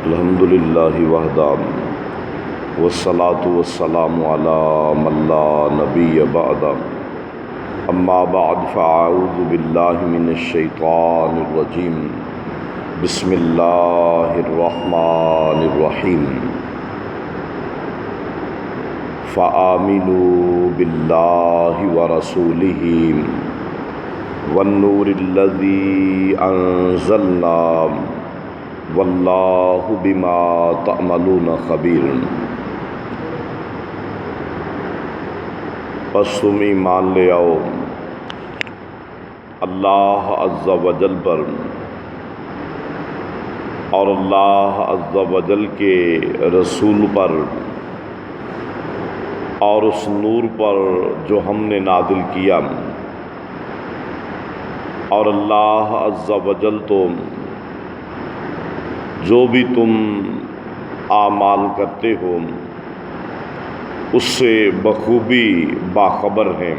الحمد للہ وحدہ والصلاة والسلام علی من لا نبی بعدہ اما بعد فاعوذ باللہ من الشیطان الرجیم بسم اللہ الرحمن الرحیم فآمنوا باللہ ورسولہ والنور الذی انزلنا واللہ بما تعملون خبیر۔ پس تم ایمان لے آؤ اللہ عز و جل پر اور اللہ عز و جل کے رسول پر اور اس نور پر جو ہم نے نازل کیا، اور اللہ عز و جل تو جو بھی تم اعمال کرتے ہو اس سے بخوبی باخبر ہیں۔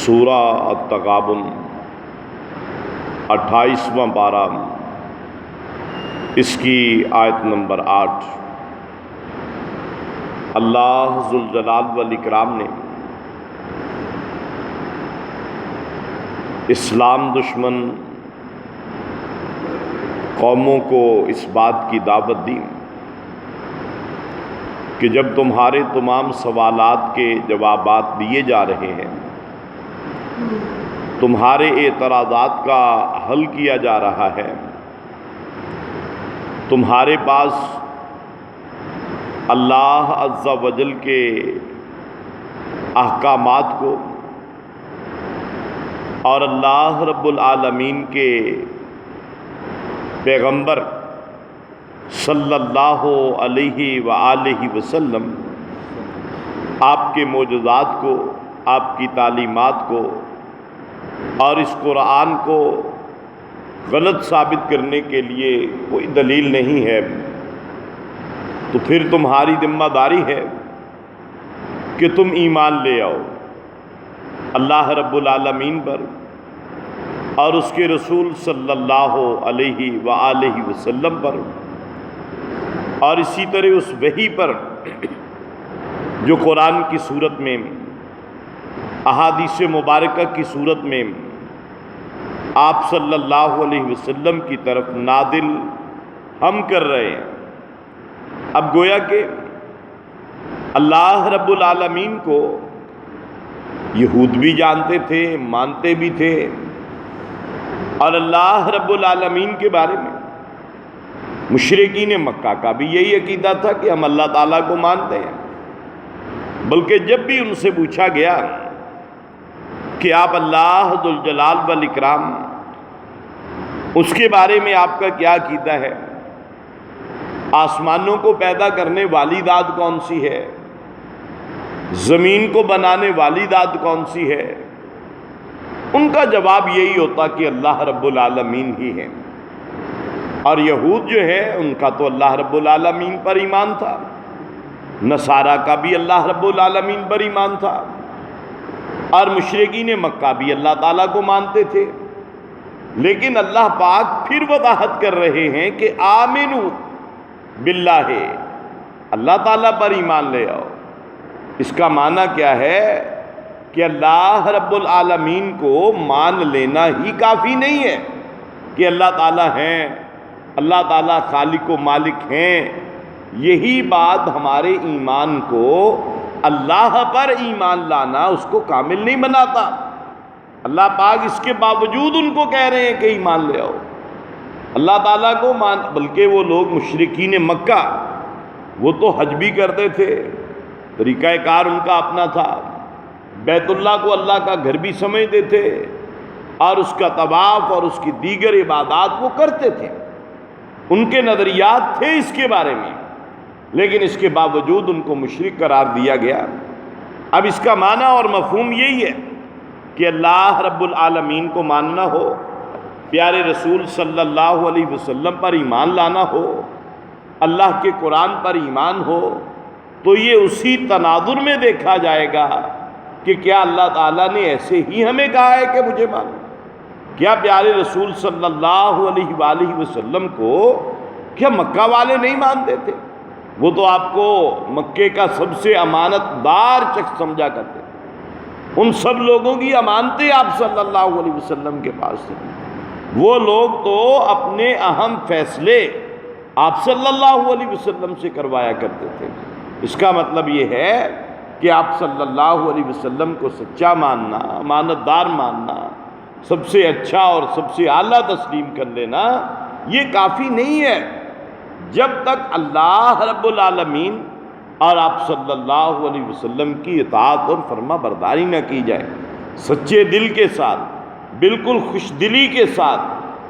سورہ التغابن 28واں پارہ، اس کی آیت نمبر 8۔ اللہ ذوالجلال والاکرام نے اسلام دشمن قوموں کو اس بات کی دعوت دی کہ جب تمہارے تمام سوالات کے جوابات دیے جا رہے ہیں، تمہارے اعتراضات کا حل کیا جا رہا ہے، تمہارے پاس اللہ عز و جل کے احکامات کو اور اللہ رب العالمین کے پیغمبر صلی اللہ علیہ وآلہ وسلم آپ کے معجزات کو، آپ کی تعلیمات کو اور اس قرآن کو غلط ثابت کرنے کے لیے کوئی دلیل نہیں ہے، تو پھر تمہاری ذمہ داری ہے کہ تم ایمان لے آؤ اللہ رب العالمین پر اور اس کے رسول صلی اللہ علیہ وآلہ وسلم پر، اور اسی طرح اس وحی پر جو قرآن کی صورت میں، احادیث مبارکہ کی صورت میں آپ صلی اللہ علیہ وسلم کی طرف نازل ہم کر رہے ہیں۔ اب گویا کہ اللہ رب العالمین کو یہود بھی جانتے تھے، مانتے بھی تھے، اور اللہ رب العالمین کے بارے میں مشرکین مکہ کا بھی یہی عقیدہ تھا کہ ہم اللہ تعالیٰ کو مانتے ہیں، بلکہ جب بھی ان سے پوچھا گیا کہ آپ اللہ ذوالجلال والاکرام اس کے بارے میں آپ کا کیا عقیدہ ہے، آسمانوں کو پیدا کرنے والی ذات کون سی ہے، زمین کو بنانے والی ذات کون سی ہے، ان کا جواب یہی ہوتا کہ اللہ رب العالمین ہی ہے۔ اور یہود جو ہے ان کا تو اللہ رب العالمین پر ایمان تھا، نصارہ کا بھی اللہ رب العالمین پر ایمان تھا، اور مشرکین مکہ بھی اللہ تعالیٰ کو مانتے تھے، لیکن اللہ پاک پھر وضاحت کر رہے ہیں کہ آمنو باللہ، اللہ تعالیٰ پر ایمان لے آؤ۔ اس کا معنی کیا ہے کہ اللہ رب العالمین کو مان لینا ہی کافی نہیں ہے کہ اللہ تعالیٰ ہیں، اللہ تعالیٰ خالق و مالک ہیں۔ یہی بات ہمارے ایمان کو، اللہ پر ایمان لانا اس کو کامل نہیں بناتا۔ اللہ پاک اس کے باوجود ان کو کہہ رہے ہیں کہ ایمان لے آؤ اللہ تعالیٰ کو بلکہ وہ لوگ مشرکین مکہ وہ تو حج بھی کرتے تھے، طریقہ کار ان کا اپنا تھا، بیت اللہ کو اللہ کا گھر بھی سمجھتے تھے، اور اس کا طواف اور اس کی دیگر عبادات وہ کرتے تھے، ان کے نظریات تھے اس کے بارے میں، لیکن اس کے باوجود ان کو مشرک قرار دیا گیا۔ اب اس کا معنی اور مفہوم یہی ہے کہ اللہ رب العالمین کو ماننا ہو، پیارے رسول صلی اللہ علیہ وسلم پر ایمان لانا ہو، اللہ کے قرآن پر ایمان ہو، تو یہ اسی تناظر میں دیکھا جائے گا کہ کیا اللہ تعالیٰ نے ایسے ہی ہمیں کہا ہے کہ مجھے مانو؟ کیا پیارے رسول صلی اللہ علیہ وآلہ وسلم کو کیا مکہ والے نہیں مانتے تھے؟ وہ تو آپ کو مکے کا سب سے امانت دار شخص سمجھا کرتے تھے، ان سب لوگوں کی امانتیں آپ صلی اللہ علیہ وسلم کے پاس تھیں۔ وہ لوگ تو اپنے اہم فیصلے آپ صلی اللہ علیہ وسلم سے کروایا کرتے تھے۔ اس کا مطلب یہ ہے کہ آپ صلی اللہ علیہ وسلم کو سچا ماننا، امانت دار ماننا، سب سے اچھا اور سب سے اعلیٰ تسلیم کر لینا، یہ کافی نہیں ہے جب تک اللہ رب العالمین اور آپ صلی اللہ علیہ وسلم کی اطاعت اور فرما برداری نہ کی جائے۔ سچے دل کے ساتھ، بالکل خوش دلی کے ساتھ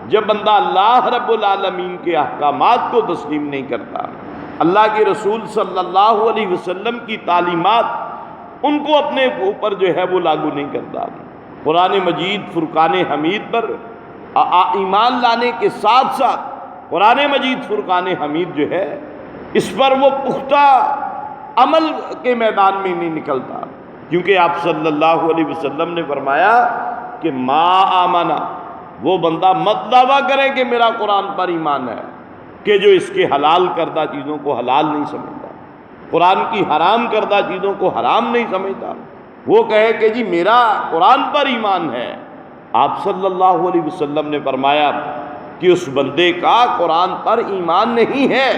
جب بندہ اللہ رب العالمین کے احکامات کو تسلیم نہیں کرتا، اللہ کے رسول صلی اللہ علیہ وسلم کی تعلیمات ان کو اپنے اوپر جو ہے وہ لاگو نہیں کرتا، قرآن مجید فرقان حمید پر ایمان لانے کے ساتھ ساتھ قرآن مجید فرقان حمید جو ہے اس پر وہ پختہ عمل کے میدان میں نہیں نکلتا، کیونکہ آپ صلی اللہ علیہ وسلم نے فرمایا کہ ما آمنا، وہ بندہ مت دعویٰ کرے کہ میرا قرآن پر ایمان ہے کہ جو اس کے حلال کردہ چیزوں کو حلال نہیں سمجھتا، قرآن کی حرام کردہ چیزوں کو حرام نہیں سمجھتا، وہ کہے کہ جی میرا قرآن پر ایمان ہے۔ آپ صلی اللہ علیہ وسلم نے فرمایا کہ اس بندے کا قرآن پر ایمان نہیں ہے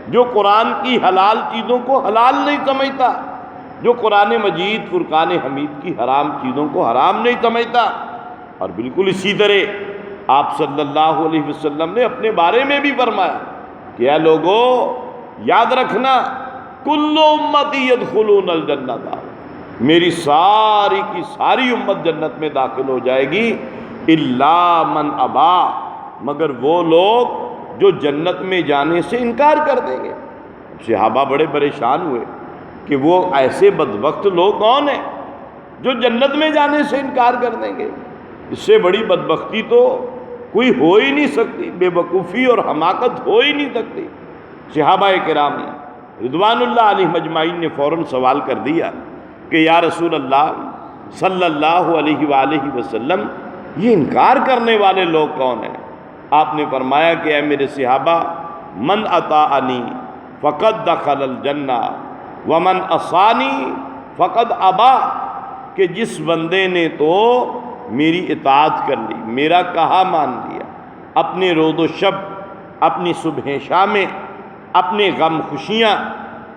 جو قرآن کی حلال چیزوں کو حلال نہیں سمجھتا، جو قرآن مجید فرقان حمید کی حرام چیزوں کو حرام نہیں سمجھتا۔ اور بالکل اسی طرح آپ صلی اللہ علیہ وسلم نے اپنے بارے میں بھی فرمایا کہ اے لوگو یاد رکھنا، کل امتی یدخلون الجنہ، میری ساری کی ساری امت جنت میں داخل ہو جائے گی، الا من ابا، مگر وہ لوگ جو جنت میں جانے سے انکار کر دیں گے۔ صحابہ بڑے پریشان ہوئے کہ وہ ایسے بدبخت لوگ کون ہیں جو جنت میں جانے سے انکار کر دیں گے؟ اس سے بڑی بدبختی تو کوئی ہو ہی نہیں سکتی، بے وقوفی اور حماقت ہو ہی نہیں سکتی۔ صحابہ کرام رضوان اللہ علیہ مجمعین نے فوراً سوال کر دیا کہ یا رسول اللہ صلی اللہ علیہ وآلہ وسلم، یہ انکار کرنے والے لوگ کون ہیں؟ آپ نے فرمایا کہ اے میرے صحابہ، من اطاعنی فقد دخل الجنہ ومن عصانی فقد ابا، کہ جس بندے نے تو میری اطاعت کر لی، میرا کہا مان لیا، اپنے روز و شب، اپنی صبح شامیں، اپنے غم خوشیاں،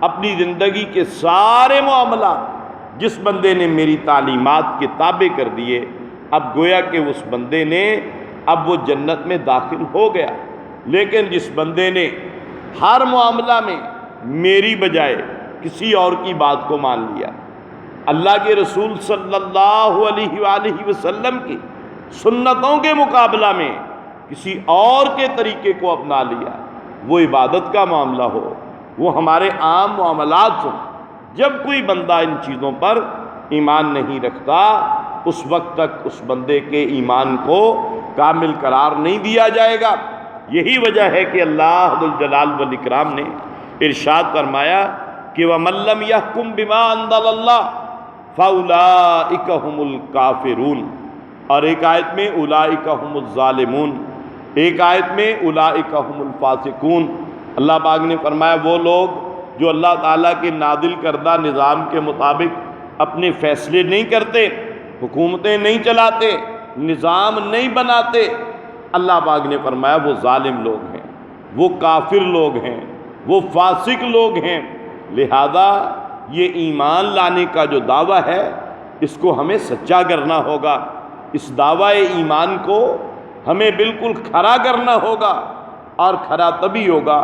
اپنی زندگی کے سارے معاملات جس بندے نے میری تعلیمات کے تابع کر دیے، اب گویا کہ اس بندے نے اب وہ جنت میں داخل ہو گیا۔ لیکن جس بندے نے ہر معاملہ میں میری بجائے کسی اور کی بات کو مان لیا، اللہ کے رسول صلی اللہ علیہ وآلہ وسلم کی سنتوں کے مقابلہ میں کسی اور کے طریقے کو اپنا لیا، وہ عبادت کا معاملہ ہو، وہ ہمارے عام معاملات ہوں، جب کوئی بندہ ان چیزوں پر ایمان نہیں رکھتا اس وقت تک اس بندے کے ایمان کو کامل قرار نہیں دیا جائے گا۔ یہی وجہ ہے کہ اللہ ذو الجلال والاکرام نے ارشاد فرمایا کہ وَمَن لَّمْ يَحْكُم بِمَا أَنزَلَ اللَّهُ فَأُولَٰئِكَ هُمُ الْكَافِرُونَ، اور ایک آیت میں أُولَٰئِكَ هُمُ الظَّالِمُونَ، ایک آیت میں أُولَٰئِكَ هُمُ الْفَاسِقُونَ۔ اللہ پاک نے فرمایا وہ لوگ جو اللہ تعالیٰ کے نازل کردہ نظام کے مطابق اپنے فیصلے نہیں کرتے، حکومتیں نہیں چلاتے، نظام نہیں بناتے، اللہ پاک نے فرمایا وہ ظالم لوگ ہیں، وہ کافر لوگ ہیں، وہ فاسق لوگ ہیں۔ لہذا یہ ایمان لانے کا جو دعویٰ ہے اس کو ہمیں سچا کرنا ہوگا، اس دعویٰ ایمان کو ہمیں بالکل کھرا کرنا ہوگا، اور کھرا تبھی ہوگا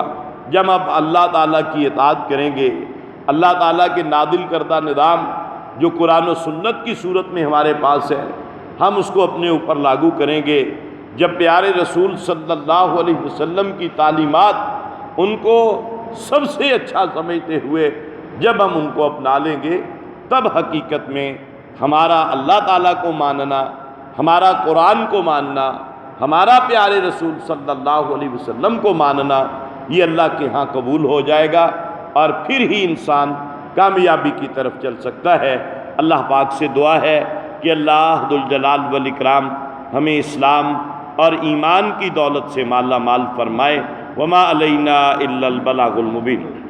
جب ہم اللہ تعالیٰ کی اطاعت کریں گے، اللہ تعالیٰ کے نازل کردہ نظام جو قرآن و سنت کی صورت میں ہمارے پاس ہے ہم اس کو اپنے اوپر لاگو کریں گے۔ جب پیارے رسول صلی اللہ علیہ وسلم کی تعلیمات ان کو سب سے اچھا سمجھتے ہوئے جب ہم ان کو اپنا لیں گے، تب حقیقت میں ہمارا اللہ تعالیٰ کو ماننا، ہمارا قرآن کو ماننا، ہمارا پیارے رسول صلی اللہ علیہ وسلم کو ماننا یہ اللہ کے ہاں قبول ہو جائے گا، اور پھر ہی انسان کامیابی کی طرف چل سکتا ہے۔ اللہ پاک سے دعا ہے کہ اللہ ذو الجلال والاکرام ہمیں اسلام اور ایمان کی دولت سے مالا مال فرمائے۔ وما علینا الا البلاغ المبین۔